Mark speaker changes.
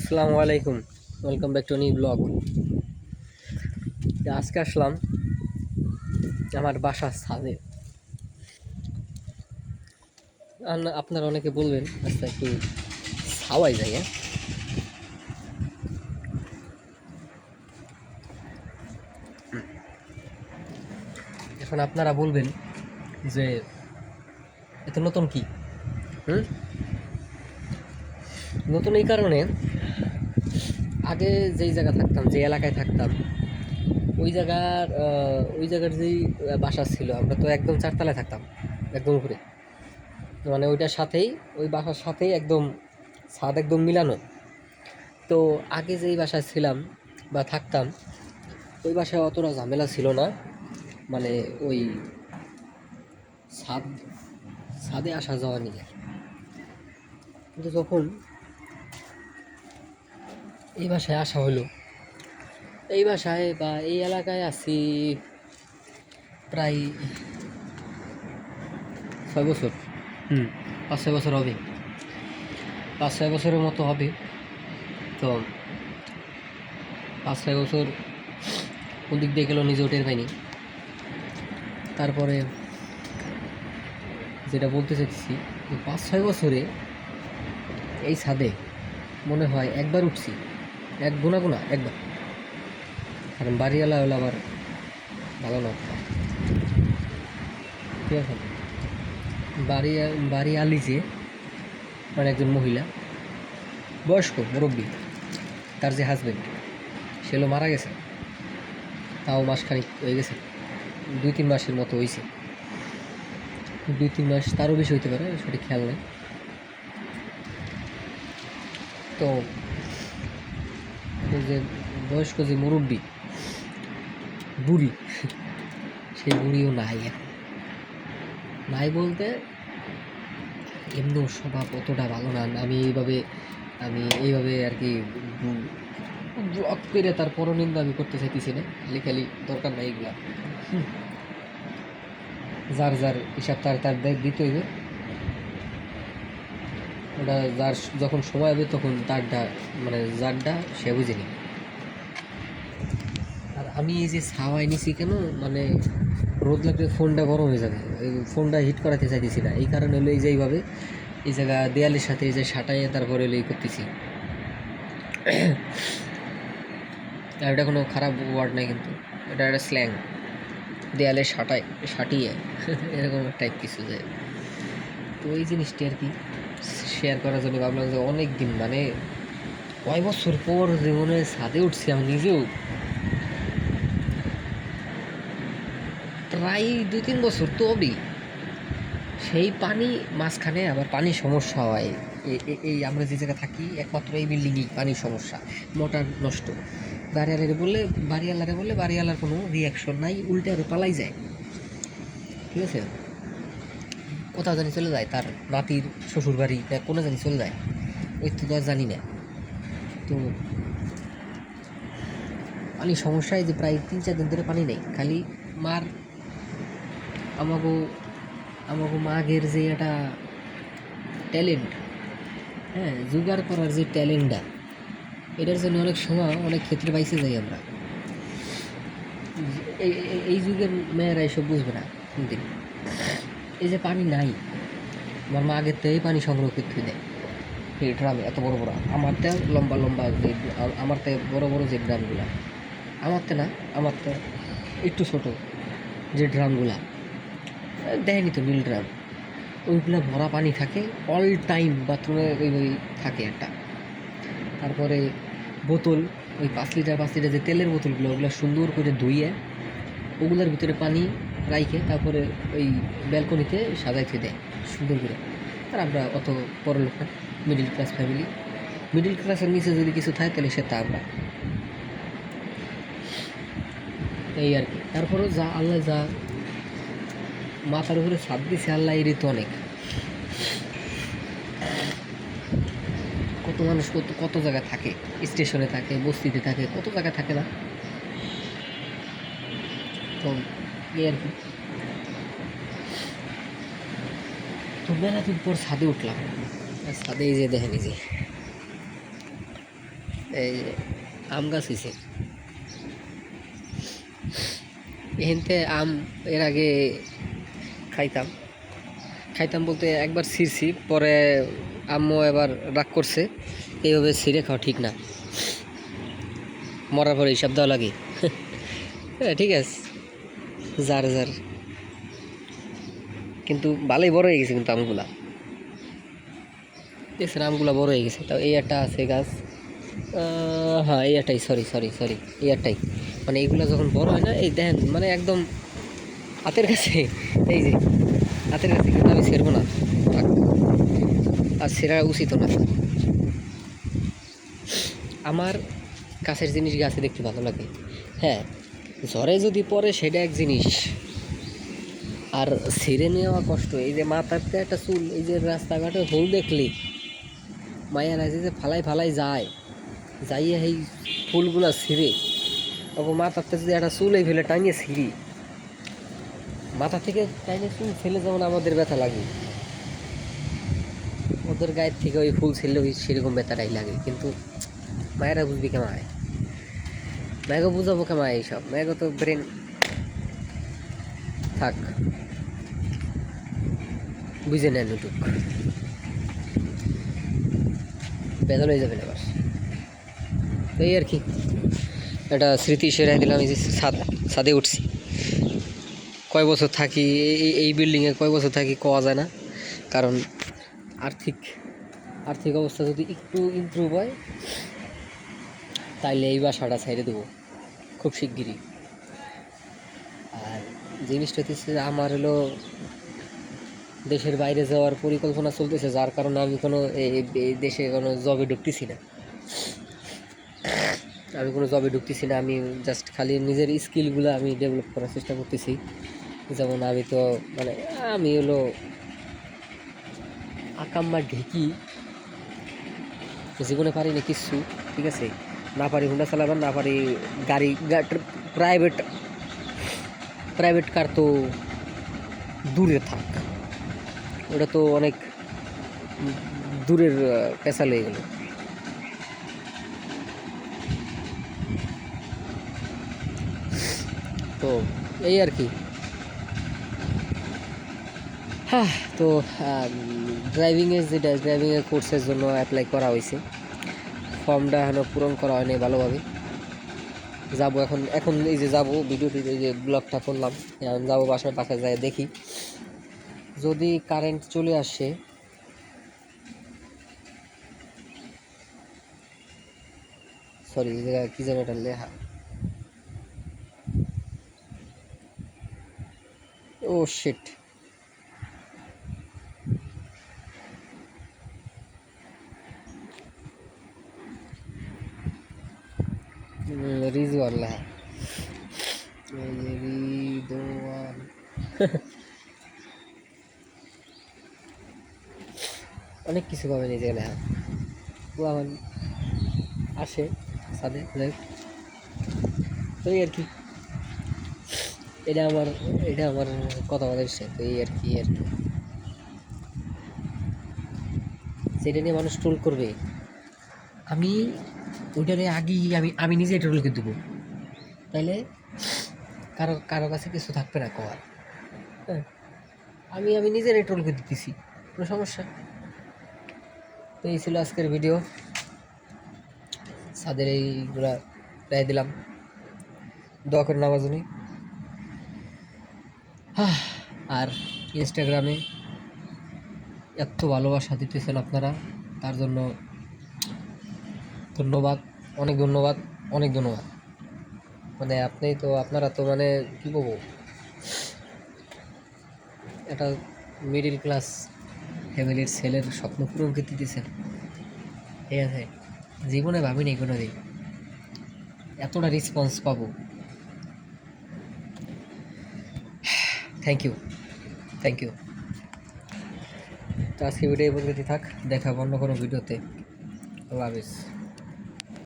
Speaker 1: আসসালামু আলাইকুম, welcome back to new blog. আজকে আসলাম আমার বাসার ছাদে। আপনারা অনেকে বলবেন আচ্ছা একটু ছাওয়াই যায়। এখন আপনারা বলবেন যে এত নতুন কি? নতুন এই কারণে, আগে যেই জায়গা থাকতাম, যে এলাকায় থাকতাম, ওই জায়গার যেই বাসা ছিল, আমরা তো একদম চারতলায় থাকতাম, একদম উপরে। মানে ওইটার সাথেই, ওই বাসার সাথেই একদম ছাদ একদম মিলানো। তো আগে যেই বাসায় ছিলাম বা থাকতাম, ওই বাসায় অতটা ঝামেলা ছিল না। মানে ওই ছাদ ছাদে আসা যাওয়া নিয়ে। কিন্তু যখন এই বাসায় আসা হলো, এই বাসায় বা এই এলাকায় আছি প্রায় 6 বছর। 5-6 বছর হবে, 5-6 বছরের মতো হবে। তো 5-6 বছর কোন দিক দিয়ে গেল নিজেও টের পাইনি। তারপরে যেটা বলতে চাইছি, 5-6 বছরে এই ছাদে মনে হয় একবার উঠছি, এক গুণা একবার। কারণ বাড়িওয়ালা হলো আবার ভালো না, ঠিক আছে। বাড়ি বাড়িওয়ালি যে, মানে একজন মহিলা, বয়স্ক মুরব্বী, তার যে হাজবেন্ড, সে হলো মারা গেছে। তাও মাসখানিক হয়ে গেছে, 2-3 মাসের মতো হয়েছে। 2-3 মাস, তারও বেশি হইতে পারে, সঠিক খেয়াল নেই। তো যে বয়স্ক যে মুরব্বী, বুড়ি, সেই বুড়িও নাই এখন। নাই বলতে, এমনিও স্বভাব অতটা ভালো না। আমি এইভাবে আর কি ব্লগ করে তার পরনিন্দা আমি করতে চাইতেছি না। খালি দরকার নাই এগুলা। যার যার হিসাব তার তার দিতে হইবে। ওটা যার যখন সময় হবে তখন তারটা, মানে যারটা সে বুঝে নিবে। আর আমি এই যে ছাওয়াই নিছি কেন, মানে রোদ লাগলে ফোনটা গরম হয়ে যাবে, এই ফোনটা হিট করাতে চাইতেছি না। এই কারণে হলো এই যে এইভাবে এই জায়গা দেয়ালের সাথে এই যে সাঁটাইয়ে তারপরে হলো এই করতেছি। আর এটা কোনো খারাপ ওয়ার্ড নাই, কিন্তু এটা একটা স্ল্যাং। দেয়ালে সাটিয়ে এরকম টাইপ কিছু যে। তো এই জিনিসটি আর কি শেয়ার করার জন্য ভাবলাম যে অনেক দিন, মানে কয় বছর পর জীবনে ছাদে উঠছি আমি নিজেও, প্রায় 2-3 বছর তো হবেই। সেই পানি মাঝখানে আবার পানির সমস্যা হয়। এই আমরা যে জায়গায় থাকি, একমাত্র এই বিল্ডিংয়েই পানির সমস্যা, মোটর নষ্ট। বাড়িওয়ালারে বললে বাড়িওয়ালার কোনো রিয়াকশন নাই, উল্টে আরও পালাই যায়, ঠিক আছে। কোথাও জানি চলে যায়, তার নাতির শ্বশুর বাড়ি কোনো জানি চলে যায়, ওই তো আর জানি না। তো পানির সমস্যায় যে প্রায় 3-4 দিন ধরে পানি নেই। খালি মার আমাগো আমাগো মাঘের যে একটা ট্যালেন্ট, হ্যাঁ, জোগাড় করার যে ট্যালেন্টটা, এটার জন্য অনেক সময় অনেক ক্ষেত্রে বাইসে যাই আমরা। এই যুগের মেয়েরা এসব বুঝবে না কোনদিন। এই যে পানি নাই, আমার মা আগের থেকেই পানি সংগ্রহ করতে দেয় এই ড্রামে, এত বড় বড়, আমারটা লম্বা লম্বা যে, আমারটা বড় বড় যে ড্রামগুলা, আমারটা না, আমারটা একটু ছোট যে ড্রামগুলা, দেয়নি তো নীল ড্রাম, ওইগুলা ভরা পানি থাকে অল টাইম, বাথরুমে ওই থাকে একটা। তারপরে বোতল, ওই 5 লিটার যে তেলের বোতলগুলো, ওগুলো সুন্দর করে ধুইয়ে ওগুলোর ভিতরে পানি রাইখে তারপরে ওই ব্যালকনিতে সাজাইতে দেয় সুন্দর করে। আর আমরা অত বড়লোক না, মিডিল ক্লাস ফ্যামিলি। মিডিল ক্লাসের নিচে যদি কিছু থাকে তাহলে সেটা আমরা, এই আর কি। তারপরেও যা আল্লাহ যা মাথার উপরে ছাদ দিছে, আল্লাহ এরই তো অনেক। কত মানুষ কত জায়গায় থাকে, স্টেশনে থাকে, বস্তিতে থাকে, কত জায়গায় থাকে না। তো এই আর কি। তো মেলা দিন পর ছাদে উঠলাম, আর ছাদে এই যে দেখেন, এই যে এই আম গাছ হয়েছে এখানতে আম। এর আগে খাইতাম খাইতাম বলতে একবার ছিঁড়ছি, পরে আম্মু এবার রাগ করছে, এইভাবে ছিঁড়ে খাওয়া ঠিক না, মরার পরে হিসাব দেওয়া লাগে। হ্যাঁ ঠিক আছে, যার যার, কিন্তু ভালোই বড় হয়ে গেছে কিন্তু আমগুলা, দেখছেন আমগুলা বড় হয়ে গেছে। তাও এই একটা আছে গাছ, হ্যাঁ এই একটাই, সরি সরি সরি, এই একটাই, মানে এইগুলা যখন বড় হয় না, এই দেখেন মানে একদম হাতের কাছে, এই যে হাতের কাছে, কিন্তু আমি ছেড়বো না, থাক। আর ছেড়া উচিত না। আমার কাছের জিনিস গাছে দেখতে ভালো লাগে, হ্যাঁ ঝড়ে যদি পড়ে সেটা এক জিনিস, আর ছিঁড়ে নেওয়া কষ্ট। এই যে মাথাতে একটা চুল, এই যে রাস্তাঘাটে ফুল দেখলি মায়ের আছে যে ফালাই ফালাই যায়, যাইয়ে এই ফুলগুলা ছিঁড়ে, তখন মাথাতে যদি একটা চুল ফেলে টাঙিয়ে ছিঁড়ি, মাথা থেকে টাইনে চুল ফেলে যেমন আমাদের ব্যথা লাগে, ওদের গায়ের থেকে ওই ফুল ছিঁড়লে ওই সেরকম ব্যথাটাই লাগে। কিন্তু মায়েরা বুঝবি কেমায়, ম্যাগো বুঝাবো কেমায় এইসব, ম্যাগো তো ব্রেন থাক, বুঝে নেন ওটুক, বেদল হয়ে যাবেন আবার। তো এই আর কি, একটা স্মৃতি সেরাই দিলাম। এই যে ছাদে উঠছি, কয় বছর থাকি এই বিল্ডিংয়ে, কয় বছর থাকি কওয়া যায় না, কারণ আর্থিক অবস্থা যদি একটু ইমপ্রুভ হয় তাইলে এই বাসাটা ছেড়ে দেবো খুব শিগগিরই। আর জিনিসটা হচ্ছে আমার হলো দেশের বাইরে যাওয়ার পরিকল্পনা চলতেছে, যার কারণে আমি কোনো এই দেশে কোনো জবে ঢুকতেছি না, আমি জাস্ট খালি নিজের স্কিলগুলো আমি ডেভেলপ করার চেষ্টা করতেছি। যেমন আমি তো মানে আমি হলো আকাম্মা ঢেকি, জীবনে পারি না কিচ্ছু, ঠিক আছে, না পারি হুন্ডা চালাবার, না পারি গাড়ি, প্রাইভেট কার তো দূরে থাক, ওটা তো অনেক দূরের পেশা লেগে গেল। তো এই আর কি, হ্যাঁ। তো ড্রাইভিংয়ের কোর্সের জন্য অ্যাপ্লাই করা হয়েছে, ফর্মটা এখনও পূরণ করা হয়নি ভালোভাবে। যাবো এখন এই যে যাবো, ভিডিওটি এই যে ব্লগটা করলাম, এখন যাবো বাসায় যাই, দেখি যদি কারেন্ট চলে আসে, সরি এই জায়গায় কী যেন এটা লেখা, ও শিট, রিজওয়ান লেখা, রিদওয়ান। অনেক কিছু পাবে নিজে লেখা, এখন আসে সাথে, তো এই আর কি, এটা আমার কথা বলার ইচ্ছে। তো এই আর কি সেটা নিয়ে মানুষ ট্রোল করবে, আমি ওইটারে আগেই আমি নিজে ট্রোল করে দেবো, তাইলে কারো কাছে কিছু থাকবে না কওয়ার, হ্যাঁ আমি নিজের ট্রোল করে দিতেছি, কোনো সমস্যা। তো এই ছিল আজকের ভিডিও, ছাদের এইগুলা রায় দিলাম, দোয়া করেন আমার জন্য। আর ইনস্টাগ্রামে এত ভালোবাসা দিতেছেন আপনারা, তার জন্য ধন্যবাদ, অনেক ধন্যবাদ, অনেক ধন্যবাদ। মানে আপনারা তো মানে কী বলবো, একটা মিডিল ক্লাস ফ্যামিলির ছেলের স্বপ্ন পূরণ করতে দিতেছেন, ঠিক আছে, জীবনে ভাবিনি কোনো দিন এতটা রেসপন্স পাবো। Thank you. তো আজকে ভিডিও এই পর্যন্ত থাক, দেখা অন্য কোনো ভিডিওতে। আল্লাহ হাফিজ।